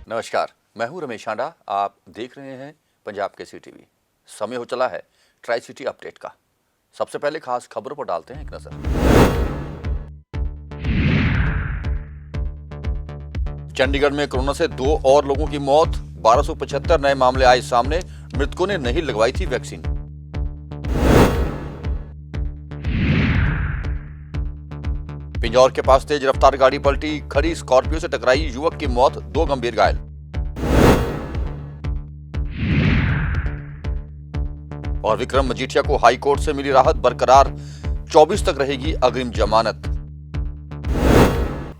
नमस्कार, मैं हूं रमेश आंडा। आप देख रहे हैं पंजाब केसरी टीवी। समय हो चला है ट्राई सिटी अपडेट का। सबसे पहले खास खबरों पर डालते हैं एक नजर। चंडीगढ़ में कोरोना से 2 और लोगों की मौत, 1275 नए मामले आए सामने। मृतकों ने नहीं लगवाई थी वैक्सीन। पिंजौर के पास तेज रफ्तार गाड़ी पलटी, खड़ी स्कॉर्पियो से टकराई, युवक की मौत, 2 गंभीर घायल। और विक्रम मजीठिया को हाई कोर्ट से मिली राहत, बरकरार 24 तक रहेगी अग्रिम जमानत।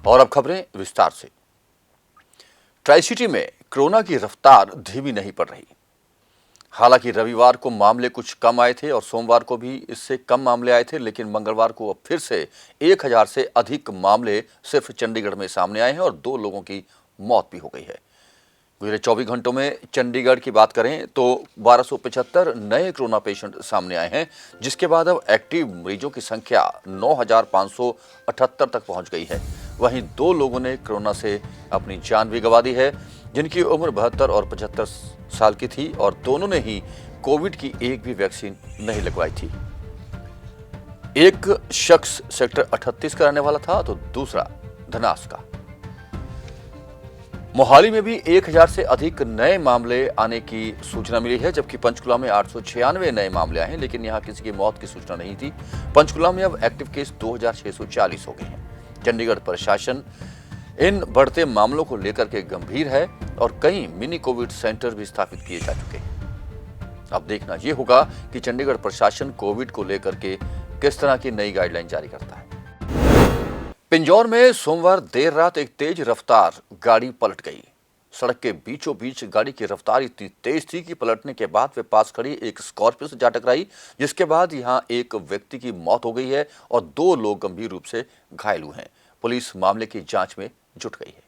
और अब खबरें विस्तार से। ट्राई सिटी में कोरोना की रफ्तार धीमी नहीं पड़ रही। हालांकि रविवार को मामले कुछ कम आए थे और सोमवार को भी इससे कम मामले आए थे, लेकिन मंगलवार को अब फिर से 1000 से अधिक मामले सिर्फ चंडीगढ़ में सामने आए हैं और 2 लोगों की मौत भी हो गई है। गुजरे 24 घंटों में चंडीगढ़ की बात करें तो 1275 नए कोरोना पेशेंट सामने आए हैं, जिसके बाद अब एक्टिव मरीजों की संख्या 9578 तक पहुंच गई है। वहीं 2 लोगों ने कोरोना से अपनी जान भी गंवा दी है, जिनकी उम्र 72 और 75 साल की थी और दोनों ने ही कोविड की एक भी वैक्सीन नहीं लगवाई थी। एक शख्स सेक्टर 38 का रहने वाला था तो दूसरा धनास का। मोहाली में भी 1000 से अधिक नए मामले आने की सूचना मिली है, जबकि पंचकुला में 896 नए मामले आए हैं, लेकिन यहां किसी की मौत की सूचना नहीं थी। पंचकुला में अब एक्टिव केस 2640 हो गए हैं। चंडीगढ़ प्रशासन इन बढ़ते मामलों को लेकर के गंभीर है और कई मिनी कोविड सेंटर भी स्थापित किए जा चुके हैं। अब देखना यह होगा कि चंडीगढ़ प्रशासन कोविड को लेकर के किस तरह की नई गाइडलाइन जारी करता है। पिंजौर में सोमवार देर रात एक तेज रफ्तार गाड़ी पलट गई। सड़क के बीचों बीच गाड़ी की रफ्तार इतनी तेज थी कि पलटने के बाद वे पास खड़ी एक स्कॉर्पियो से जा टकराई, जिसके बाद यहां एक व्यक्ति की मौत हो गई है और 2 लोग गंभीर रूप से घायल हुए हैं। पुलिस मामले की जांच में जुट गई है।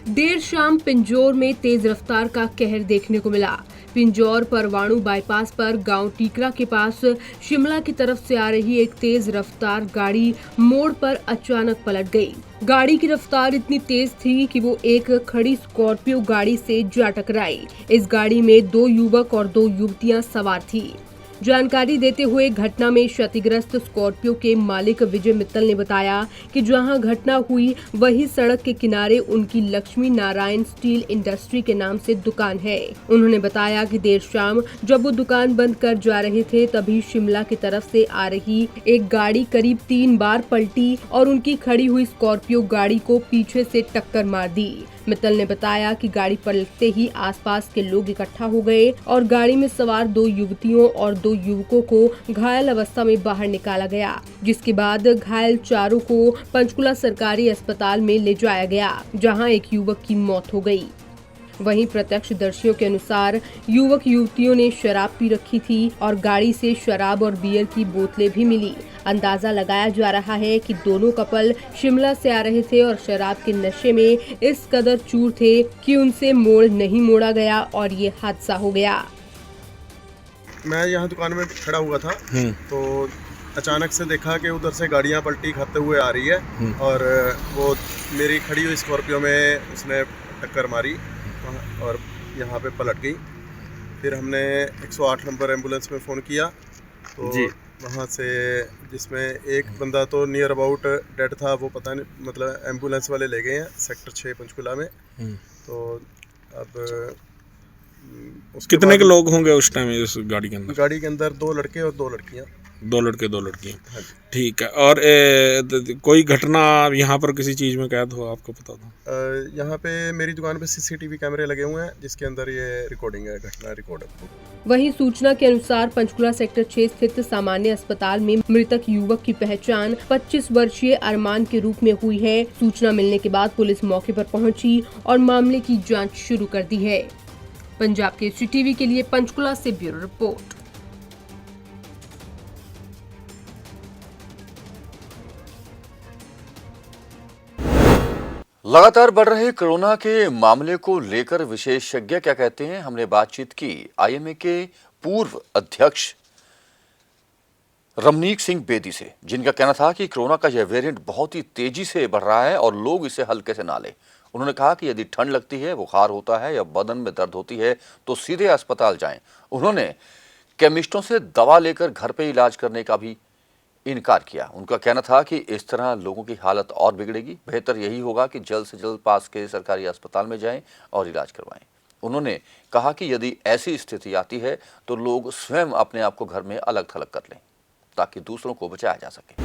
देर शाम पिंजौर में तेज रफ्तार का कहर देखने को मिला। पिंजौर परवाणु बाईपास पर गांव टीकरा के पास शिमला की तरफ से आ रही एक तेज रफ्तार गाड़ी मोड़ पर अचानक पलट गई। गाड़ी की रफ्तार इतनी तेज थी कि वो एक खड़ी स्कॉर्पियो गाड़ी से जा टकराई। इस गाड़ी में 2 युवक और 2 युवतियां सवार थी। जानकारी देते हुए घटना में क्षतिग्रस्त स्कॉर्पियो के मालिक विजय मित्तल ने बताया कि जहां घटना हुई वही सड़क के किनारे उनकी लक्ष्मी नारायण स्टील इंडस्ट्री के नाम से दुकान है। उन्होंने बताया कि देर शाम जब वो दुकान बंद कर जा रहे थे तभी शिमला की तरफ से आ रही एक गाड़ी करीब 3 बार पलटी और उनकी खड़ी हुई स्कॉर्पियो गाड़ी को पीछे से टक्कर मार दी। मित्तल ने बताया कि गाड़ी पलटते ही आसपास के लोग इकट्ठा हो गए और गाड़ी में सवार 2 युवतियों और 2 युवकों को घायल अवस्था में बाहर निकाला गया, जिसके बाद घायल चारों को पंचकुला सरकारी अस्पताल में ले जाया गया, जहां एक युवक की मौत हो गई। वहीं प्रत्यक्षदर्शियों के अनुसार युवक युवतियों ने शराब पी रखी थी और गाड़ी से शराब और बियर की बोतलें भी मिली। अंदाजा लगाया जा रहा है कि दोनों कपल शिमला से आ रहे थे और शराब के नशे में इस कदर चूर थे कि उनसे मोड़ नहीं मोड़ा गया और ये हादसा हो गया। मैं यहाँ दुकान में खड़ा हुआ था तो अचानक से देखा कि उधर से गाड़ियाँ पलटी खाते हुए आ रही है और वो मेरी खड़ी हुई स्कॉर्पियो में उसने टक्कर मारी और यहाँ पे पलट गई। फिर हमने 108 नंबर एम्बुलेंस में फ़ोन किया तो वहाँ से जिसमें एक बंदा तो नियर अबाउट डेड था, वो पता नहीं मतलब एम्बुलेंस वाले ले गए हैं सेक्टर 6 पंचकुला में। तो अब कितने के लोग होंगे उस टाइम इस गाड़ी के अंदर? गाड़ी के अंदर 2 लड़के और 2 लड़कियाँ। 2 लड़के 2 लड़कियाँ। ठीक है। और कोई घटना यहाँ पर किसी चीज़ में कैद हो आपको पता था? यहाँ पे मेरी दुकान पे CCTV कैमरे लगे हुए हैं जिसके अंदर ये रिकॉर्डिंग है, घटना रिकॉर्ड है। वहीं सूचना के अनुसार पंचकुला सेक्टर 6 स्थित सामान्य अस्पताल में मृतक युवक की पहचान 25 वर्षीय अरमान के रूप में हुई है। सूचना मिलने के बाद पुलिस मौके पर पहुंची और मामले की जांच शुरू कर दी है। पंजाब केसरी टीवी के लिए पंचकुला से ब्यूरो रिपोर्ट। लगातार बढ़ रहे कोरोना के मामले को लेकर विशेषज्ञ क्या कहते हैं, हमने बातचीत की आईएमए के पूर्व अध्यक्ष रमनीक सिंह बेदी से, जिनका कहना था कि कोरोना का यह वेरिएंट बहुत ही तेजी से बढ़ रहा है और लोग इसे हल्के से ना लें। उन्होंने कहा कि यदि ठंड लगती है, बुखार होता है या बदन में दर्द होती है तो सीधे अस्पताल जाएं। उन्होंने केमिस्टों से दवा लेकर घर पे इलाज करने का भी इनकार किया। उनका कहना था कि इस तरह लोगों की हालत और बिगड़ेगी, बेहतर यही होगा कि जल्द से जल्द पास के सरकारी अस्पताल में जाएं और इलाज करवाएं। उन्होंने कहा कि यदि ऐसी स्थिति आती है तो लोग स्वयं अपने आप को घर में अलग थलग कर लें ताकि दूसरों को बचाया जा सके।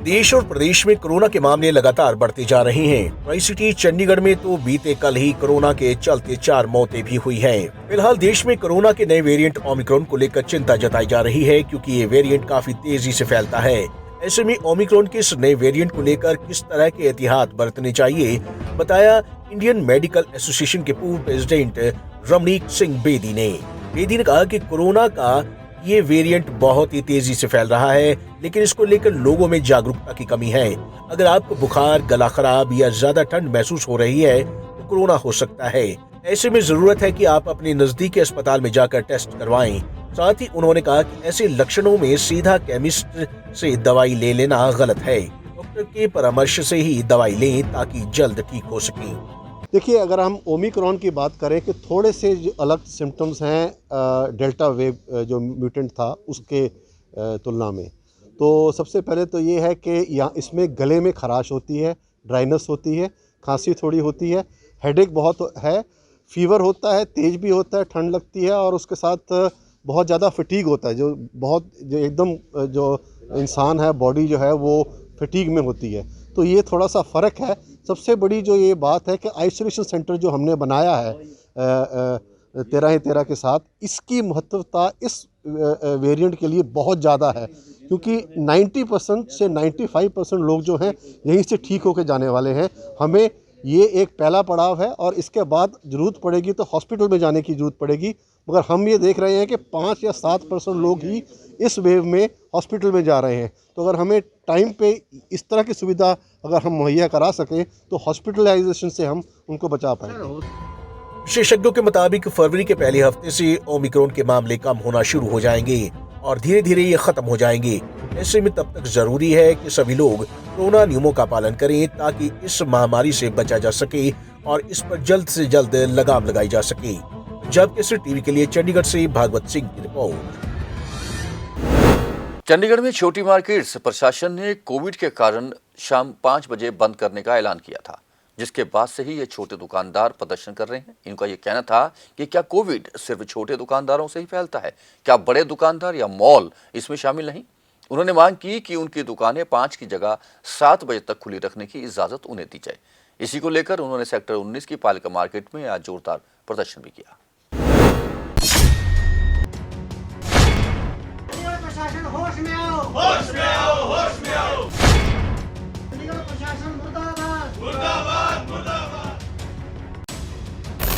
देश और प्रदेश में कोरोना के मामले लगातार बढ़ते जा रहे हैं। ट्राई सिटी चंडीगढ़ में तो बीते कल ही कोरोना के चलते 4 मौतें भी हुई हैं। फिलहाल देश में कोरोना के नए वेरिएंट ओमिक्रॉन को लेकर चिंता जताई जा रही है, क्योंकि ये वेरिएंट काफी तेजी से फैलता है। ऐसे में ओमिक्रॉन के इस नए वेरिएंट को लेकर किस तरह के एहतियात बरतने चाहिए, बताया इंडियन मेडिकल एसोसिएशन के पूर्व प्रेसिडेंट रमनीक सिंह बेदी ने। बेदी ने कहा कि कोरोना का ये वेरिएंट बहुत ही तेजी से फैल रहा है, लेकिन इसको लेकर लोगों में जागरूकता की कमी है। अगर आपको बुखार, गला खराब या ज्यादा ठंड महसूस हो रही है तो कोरोना हो सकता है। ऐसे में जरूरत है कि आप अपने नजदीकी अस्पताल में जाकर टेस्ट करवाएं। साथ ही उन्होंने कहा कि ऐसे लक्षणों में सीधा केमिस्ट से दवाई ले लेना गलत है। डॉक्टर के परामर्श से ही दवाई लें ताकि जल्द ठीक हो सके। देखिए, अगर हम ओमिक्रॉन की बात करें कि थोड़े से जो अलग सिम्टम्स हैं डेल्टा वेव जो म्यूटेंट था उसके तुलना में, तो सबसे पहले तो ये है कि यहाँ इसमें गले में खराश होती है, ड्राइनेस होती है, खांसी थोड़ी होती है, हेडेक बहुत है, फीवर होता है, तेज भी होता है, ठंड लगती है और उसके साथ बहुत ज़्यादा फटीग होता है। जो एकदम जो इंसान है, बॉडी जो है वो फटीग में होती है। तो ये थोड़ा सा फ़र्क है। सबसे बड़ी जो ये बात है कि आइसोलेशन सेंटर जो हमने बनाया है 13 के साथ, इसकी महत्वता इस वेरिएंट के लिए बहुत ज़्यादा है, क्योंकि 90% से 95% लोग जो हैं यहीं से ठीक होकर जाने वाले हैं। हमें ये एक पहला पड़ाव है और इसके बाद ज़रूरत पड़ेगी तो हॉस्पिटल में जाने की ज़रूरत पड़ेगी, मगर हम ये देख रहे हैं कि 5 या 7% लोग ही इस वेव में हॉस्पिटल में जा रहे हैं। तो अगर हमें टाइम पे इस तरह की सुविधा अगर हम मुहैया करा सकें तो हॉस्पिटलाइजेशन से हम उनको बचा पाएंगे। विशेषज्ञों के मुताबिक फरवरी के पहले हफ्ते से ओमिक्रॉन के मामले कम होना शुरू हो जाएंगे और धीरे धीरे ये खत्म हो जाएंगे। ऐसे में तब तक जरूरी है कि सभी लोग कोरोना नियमों का पालन करें ताकि इस महामारी से बचा जा सके और इस पर जल्द से जल्द लगाम लगाई जा सके। पंजाब केसरी टीवी के लिए चंडीगढ़ से भागवत सिंह की रिपोर्ट। चंडीगढ़ में छोटी मार्केट्स प्रशासन ने कोविड के कारण शाम 5 बजे बंद करने का ऐलान किया था, जिसके बाद से ही ये छोटे दुकानदार प्रदर्शन कर रहे हैं। इनका ये कहना था कि क्या कोविड सिर्फ छोटे दुकानदारों से ही फैलता है, क्या बड़े दुकानदार या मॉल इसमें शामिल नहीं। उन्होंने मांग की कि उनकी दुकानें 5 की जगह 7 बजे तक खुली रखने की इजाजत उन्हें दी जाए। इसी को लेकर उन्होंने सेक्टर 19 की पालिका मार्केट में आज जोरदार प्रदर्शन भी किया। प्रशासन होश में आओ, होश में आओ, होश में आओ। प्रशासन मुर्दाबाद, मुर्दाबाद, मुर्दाबाद।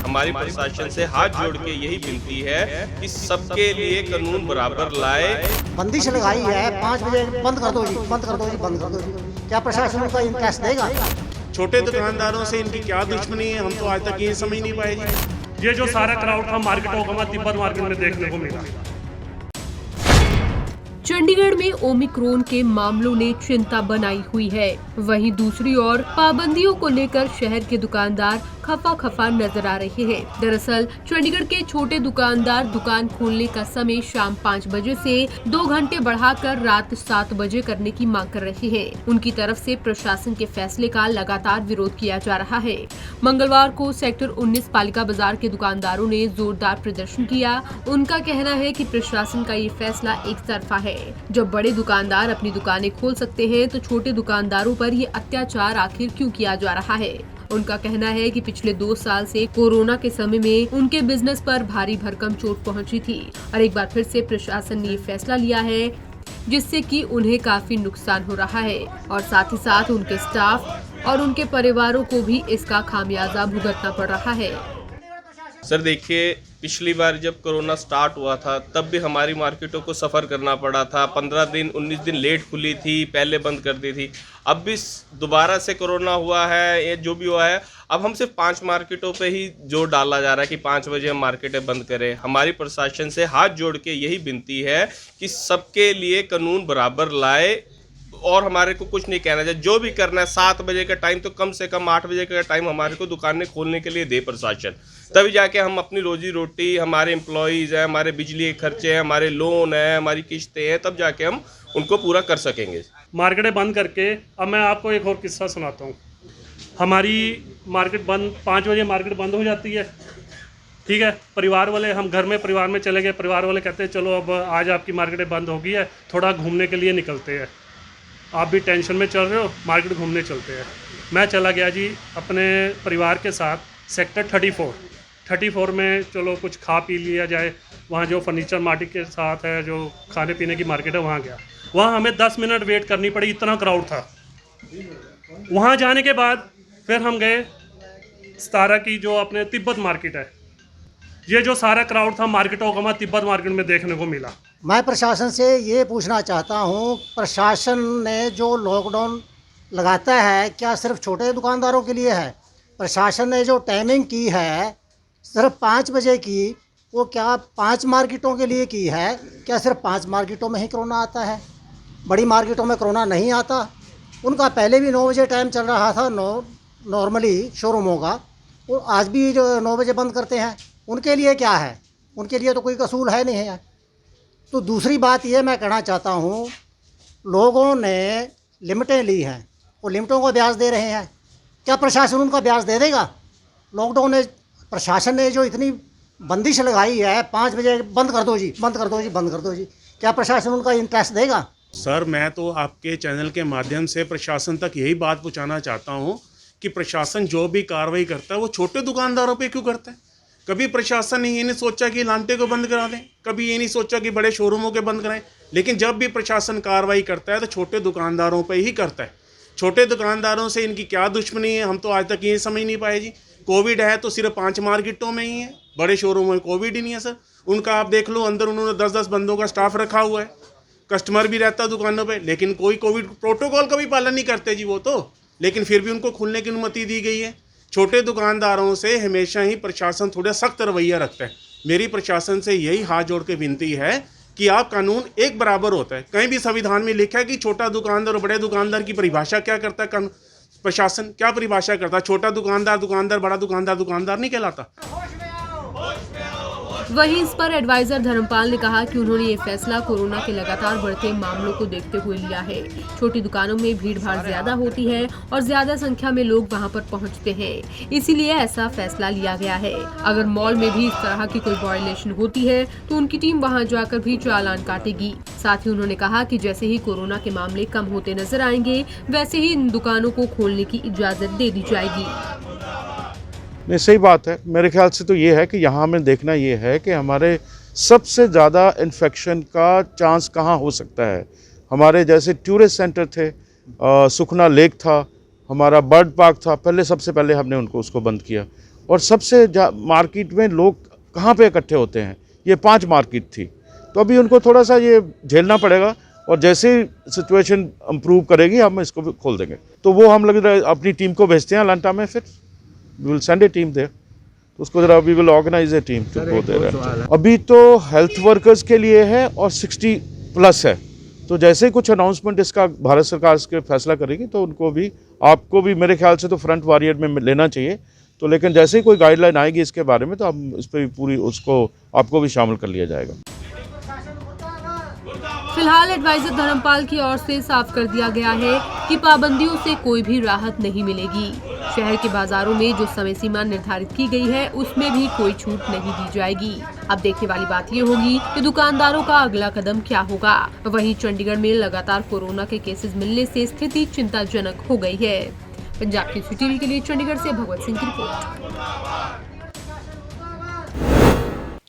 हमारी प्रशासन से हाथ जोड़ के यही विनती है कि सबके लिए कानून बराबर लाए। बंदिश लगाई है, 5 बजे बंद कर दो जी, बंद कर दो जी, बंद कर दो जी। क्या प्रशासन उनका इनकेस देगा? छोटे दुकानदारों से इनकी क्या दुश्मनी है, हम तो आज तक ये समझ नहीं पाए जी। ये जो सारा क्राउड का मार्केटों का तिब्बत मार्केट में देखने को मिला। चंडीगढ़ में ओमिक्रॉन के मामलों ने चिंता बनाई हुई है। वहीं दूसरी ओर पाबंदियों को लेकर शहर के दुकानदार खफा नजर आ रहे हैं। दरअसल चंडीगढ़ के छोटे दुकानदार दुकान खोलने का समय शाम 5 बजे से 2 घंटे बढ़ाकर रात 7 बजे करने की मांग कर रहे हैं। उनकी तरफ से प्रशासन के फैसले का लगातार विरोध किया जा रहा है। मंगलवार को सेक्टर 19 पालिका बाजार के दुकानदारों ने जोरदार प्रदर्शन किया। उनका कहना है कि प्रशासन का ये फैसला एक तरफा है। जब बड़े दुकानदार अपनी दुकानें खोल सकते हैं तो छोटे दुकानदारों पर ये अत्याचार आखिर क्यों किया जा रहा है। उनका कहना है कि पिछले 2 साल से कोरोना के समय में उनके बिजनेस पर भारी भरकम चोट पहुंची थी और एक बार फिर से प्रशासन ने ये फैसला लिया है, जिससे कि उन्हें काफी नुकसान हो रहा है और साथ ही साथ उनके स्टाफ और उनके परिवारों को भी इसका खामियाजा भुगतना पड़ रहा है। सर देखिए, पिछली बार जब कोरोना स्टार्ट हुआ था तब भी हमारी मार्केटों को सफ़र करना पड़ा था। 15 दिन 19 दिन लेट खुली थी, पहले बंद कर दी थी। अब भी दोबारा से कोरोना हुआ है, ये जो भी हुआ है, अब हम सिर्फ 5 मार्केटों पे ही जोर डाला जा रहा है कि 5 बजे हम मार्केटें बंद करें। हमारी प्रशासन से हाथ जोड़ के यही विनती है कि सबके लिए कानून बराबर लाए और हमारे को कुछ नहीं कहना चाहिए। जो भी करना है 7 बजे का टाइम तो कम से कम 8 बजे का टाइम हमारे को दुकानें खोलने के लिए दे प्रशासन, तभी जाके हम अपनी रोजी रोटी, हमारे एम्प्लॉयज़ हैं, हमारे बिजली के खर्चे हैं, हमारे लोन हैं, हमारी किस्तें हैं, तब जाके हम उनको पूरा कर सकेंगे। मार्केटें बंद करके अब मैं आपको एक और किस्सा सुनाता हूँ। हमारी मार्केट बंद 5 बजे मार्केट बंद हो जाती है, ठीक है। परिवार वाले, हम घर में परिवार में चले गए, परिवार वाले कहते हैं चलो अब आज आपकी मार्केटें बंद हो गई है, थोड़ा घूमने के लिए निकलते हैं। आप भी टेंशन में चल रहे हो, मार्केट घूमने चलते हैं। मैं चला गया जी अपने परिवार के साथ सेक्टर 34 में, चलो कुछ खा पी लिया जाए। वहाँ जो फर्नीचर मार्केट के साथ है, जो खाने पीने की मार्केट है, वहाँ गया। वहाँ हमें 10 मिनट वेट करनी पड़ी, इतना क्राउड था। वहाँ जाने के बाद फिर हम गए सतारा की जो अपने तिब्बत मार्केट है। ये जो सारा क्राउड था मार्केटों का, हमें तिब्बत मार्केट में देखने को मिला। मैं प्रशासन से ये पूछना चाहता हूँ, प्रशासन ने जो लॉकडाउन लगाता है क्या सिर्फ छोटे दुकानदारों के लिए है? प्रशासन ने जो टाइमिंग की है सिर्फ 5 बजे की, वो क्या 5 मार्केटों के लिए की है? क्या सिर्फ 5 मार्केटों में ही कोरोना आता है? बड़ी मार्केटों में कोरोना नहीं आता? उनका पहले भी 9 बजे टाइम चल रहा था नॉर्मली शोरूमों का, वो आज भी जो 9 बजे बंद करते हैं। उनके लिए क्या है? उनके लिए तो कोई कसूर है नहीं है। तो दूसरी बात ये मैं कहना चाहता हूँ, लोगों ने लिमिटें ली हैं और लिमिटों को ब्याज दे रहे हैं। क्या प्रशासन उनका ब्याज दे देगा? लॉकडाउन ने, प्रशासन ने जो इतनी बंदिश लगाई है, 5 बजे बंद कर दो जी, बंद कर दो जी, बंद कर दो जी, क्या प्रशासन उनका इंटरेस्ट देगा? सर मैं तो आपके चैनल के माध्यम से प्रशासन तक यही बात पहुंचाना चाहता हूं कि प्रशासन जो भी कार्रवाई करता है वो छोटे दुकानदारों पे क्यों करता है? कभी प्रशासन ने ये नहीं सोचा कि लांटे को बंद करा दें, कभी ये नहीं सोचा कि बड़े शोरूमों के बंद कराएं, लेकिन जब भी प्रशासन कार्रवाई करता है तो छोटे दुकानदारों पे ही करता है। छोटे दुकानदारों से इनकी क्या दुश्मनी है, हम तो आज तक ये समझ नहीं पाए जी। कोविड है तो सिर्फ 5 मार्केटों में ही है, बड़े शोरूमों में कोविड ही नहीं है सर। उनका आप देख लो, अंदर उन्होंने 10-10 बंदों का स्टाफ रखा हुआ है, कस्टमर भी रहता है दुकानों पे, लेकिन कोई कोविड प्रोटोकॉल का भी पालन नहीं करते जी वो तो, लेकिन फिर भी उनको खुलने की अनुमति दी गई है। छोटे दुकानदारों से हमेशा ही प्रशासन थोड़ा सख्त रवैया रखता है। मेरी प्रशासन से यही हाथ जोड़ के विनती है कि आप कानून एक बराबर होता है। कहीं भी संविधान में लिखा है कि छोटा दुकानदार और बड़े दुकानदार की परिभाषा क्या करता है? प्रशासन क्या परिभाषा करता है? छोटा दुकानदार दुकानदार, बड़ा दुकानदार दुकानदार नहीं कहलाता। वहीं इस पर एडवाइजर धर्मपाल ने कहा कि उन्होंने ये फैसला कोरोना के लगातार बढ़ते मामलों को देखते हुए लिया है। छोटी दुकानों में भीड़ भाड़ ज्यादा होती है और ज्यादा संख्या में लोग वहां पर पहुंचते हैं, इसीलिए ऐसा फैसला लिया गया है। अगर मॉल में भी इस तरह की कोई वायलेशन होती है तो उनकी टीम वहां जाकर भी चालान काटेगी। साथ ही उन्होंने कहा कि जैसे ही कोरोना के मामले कम होते नजर आएंगे, वैसे ही इन दुकानों को खोलने की इजाजत दे दी जाएगी। नहीं, सही बात है। मेरे ख्याल से तो ये है कि यहाँ हमें देखना ये है कि हमारे सबसे ज़्यादा इन्फेक्शन का चांस कहाँ हो सकता है। हमारे जैसे टूरिस्ट सेंटर थे, सुखना लेक था, हमारा बर्ड पार्क था, पहले सबसे पहले हमने उसको बंद किया। और सबसे मार्केट में लोग कहाँ पे इकट्ठे होते हैं, ये 5 मार्केट थी, तो अभी उनको थोड़ा सा ये झेलना पड़ेगा और जैसे सिचुएशन इम्प्रूव करेगी हम इसको भी खोल देंगे। तो वो हम लोग अपनी टीम को भेजते हैं लांटा में, फिर we will send a team there, तो उसको जरा we will organize a team to go there। अभी तो हेल्थ वर्कर्स के लिए है और 60+ है, तो जैसे ही कुछ अनाउंसमेंट इसका भारत सरकार इसके फैसला करेगी तो उनको भी, आपको भी मेरे ख्याल से तो फ्रंट वॉरियर में लेना चाहिए। तो लेकिन जैसे ही कोई गाइडलाइन आएगी इसके बारे में तो हम इस पर पूरी उसको आपको भी शामिल कर लिया जाएगा। फिलहाल एडवाइजर धर्मपाल की ओर से साफ कर दिया गया है कि पाबंदियों से कोई भी राहत नहीं मिलेगी। शहर के बाजारों में जो समय सीमा निर्धारित की गई है उसमें भी कोई छूट नहीं दी जाएगी। अब देखने वाली बात ये होगी कि दुकानदारों का अगला कदम क्या होगा। वहीं चंडीगढ़ में लगातार कोरोना के केसेस मिलने से स्थिति चिंताजनक हो गई है। पंजाब केसरी टीवी के लिए चंडीगढ़ से भगवत सिंह की रिपोर्ट।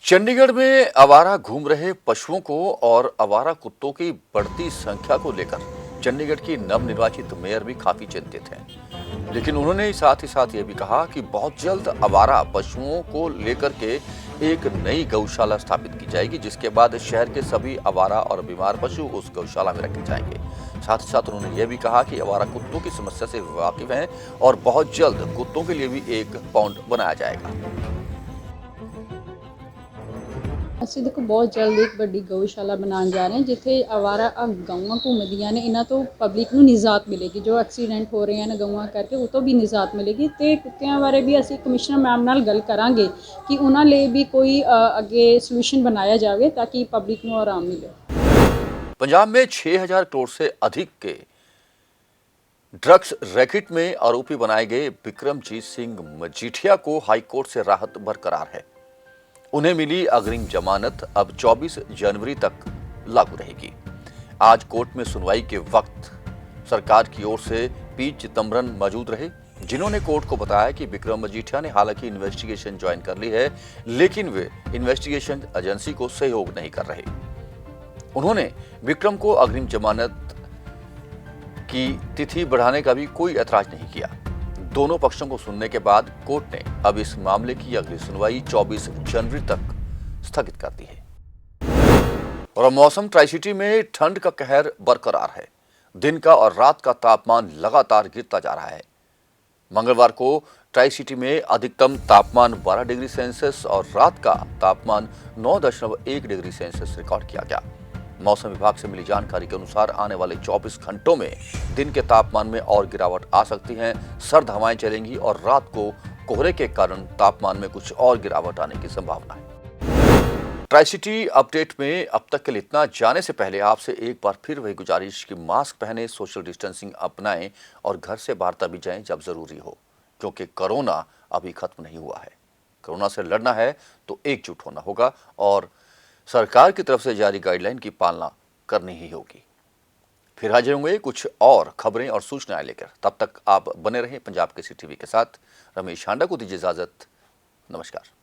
चंडीगढ़ में आवारा घूम रहे पशुओं को और आवारा कुत्तों की बढ़ती संख्या को लेकर चंडीगढ़ की नवनिर्वाचित मेयर भी काफी चिंतित हैं। लेकिन उन्होंने साथ ही साथ ये भी कहा कि बहुत जल्द आवारा पशुओं को लेकर के एक नई गौशाला स्थापित की जाएगी, जिसके बाद शहर के सभी आवारा और बीमार पशु उस गौशाला में रखे जाएंगे। साथ ही साथ उन्होंने यह भी कहा कि आवारा कुत्तों की समस्या से वाकिफ हैं और बहुत जल्द कुत्तों के लिए भी एक पॉन्ड बनाया जाएगा। ਅਸੀਂ ਦੇਖੋ ਬਹੁਤ ਜਲਦ ਇੱਕ ਵੱਡੀ ਗਊਸ਼ਾਲਾ ਬਣਾਉਣ ਜਾ ਰਹੇ ਹਾਂ ਜਿੱਥੇ ਆਵਾਰਾ ਗਊਆਂ ਘੁੰਮਦੀਆਂ ਨੇ, ਇਹਨਾਂ ਤੋਂ ਪਬਲਿਕ ਨੂੰ ਨਿਜਾਤ ਮਿਲੇਗੀ। ਜੋ ਐਕਸੀਡੈਂਟ ਹੋ ਰਹੇ ਹਨ ਗਊਆਂ ਕਰਕੇ ਉਹ ਤੋਂ ਵੀ ਨਿਜਾਤ ਮਿਲੇਗੀ ਤੇ ਕੁੱਤਿਆਂ ਬਾਰੇ ਵੀ ਅਸੀਂ ਕਮਿਸ਼ਨਰ ਮੈਮ ਨਾਲ ਗੱਲ ਕਰਾਂਗੇ ਕਿ ਉਹਨਾਂ ਲਈ ਵੀ ਕੋਈ ਅੱਗੇ ਸੋਲੂਸ਼ਨ बनाया जाए ताकि पब्लिक ਨੂੰ आराम मिले। पंजाब में 6000 करोड़ से अधिक के ड्रग्स रैकेट में आरोपी बनाए गए विक्रमजीत सिंह मजीठिया को हाईकोर्ट से राहत बरकरार है। उन्हें मिली अग्रिम जमानत अब 24 जनवरी तक लागू रहेगी। आज कोर्ट में सुनवाई के वक्त सरकार की ओर से पी चिदम्बरम मौजूद रहे, जिन्होंने कोर्ट को बताया कि विक्रम मजीठिया ने हालांकि इन्वेस्टिगेशन ज्वाइन कर ली है, लेकिन वे इन्वेस्टिगेशन एजेंसी को सहयोग नहीं कर रहे। उन्होंने विक्रम को अग्रिम जमानत की तिथि बढ़ाने का भी कोई ऐतराज नहीं किया। दोनों पक्षों को सुनने के बाद कोर्ट ने अब इस मामले की अगली सुनवाई 24 जनवरी तक स्थगित कर दी है। और मौसम ट्राई सिटी में ठंड का कहर बरकरार है। दिन का और रात का तापमान लगातार गिरता जा रहा है। मंगलवार को ट्राई सिटी में अधिकतम तापमान 12 डिग्री सेल्सियस और रात का तापमान 9.1 डिग्री सेल्सियस रिकॉर्ड किया गया। मौसम विभाग से मिली जानकारी के अनुसार आने वाले 24 घंटों में दिन के तापमान में और गिरावट आ सकती है। सर्द हवाएं चलेंगी और रात को कोहरे के कारण तापमान में कुछ और गिरावट आने की संभावना है। ट्राई सिटी अपडेट में अब तक के लिए इतना। जाने से पहले आपसे एक बार फिर वही गुजारिश कि मास्क पहने, सोशल डिस्टेंसिंग अपनाएं और घर से बाहर तभी जाएं जब जरूरी हो, क्योंकि कोरोना अभी खत्म नहीं हुआ है। कोरोना से लड़ना है तो एकजुट होना होगा और सरकार की तरफ से जारी गाइडलाइन की पालना करनी ही होगी। फिर हाजिर होंगे कुछ और खबरें और सूचनाएं लेकर। तब तक आप बने रहें पंजाब केसरी टीवी के साथ। रमेश हांडा को दीजिए इजाजत। नमस्कार।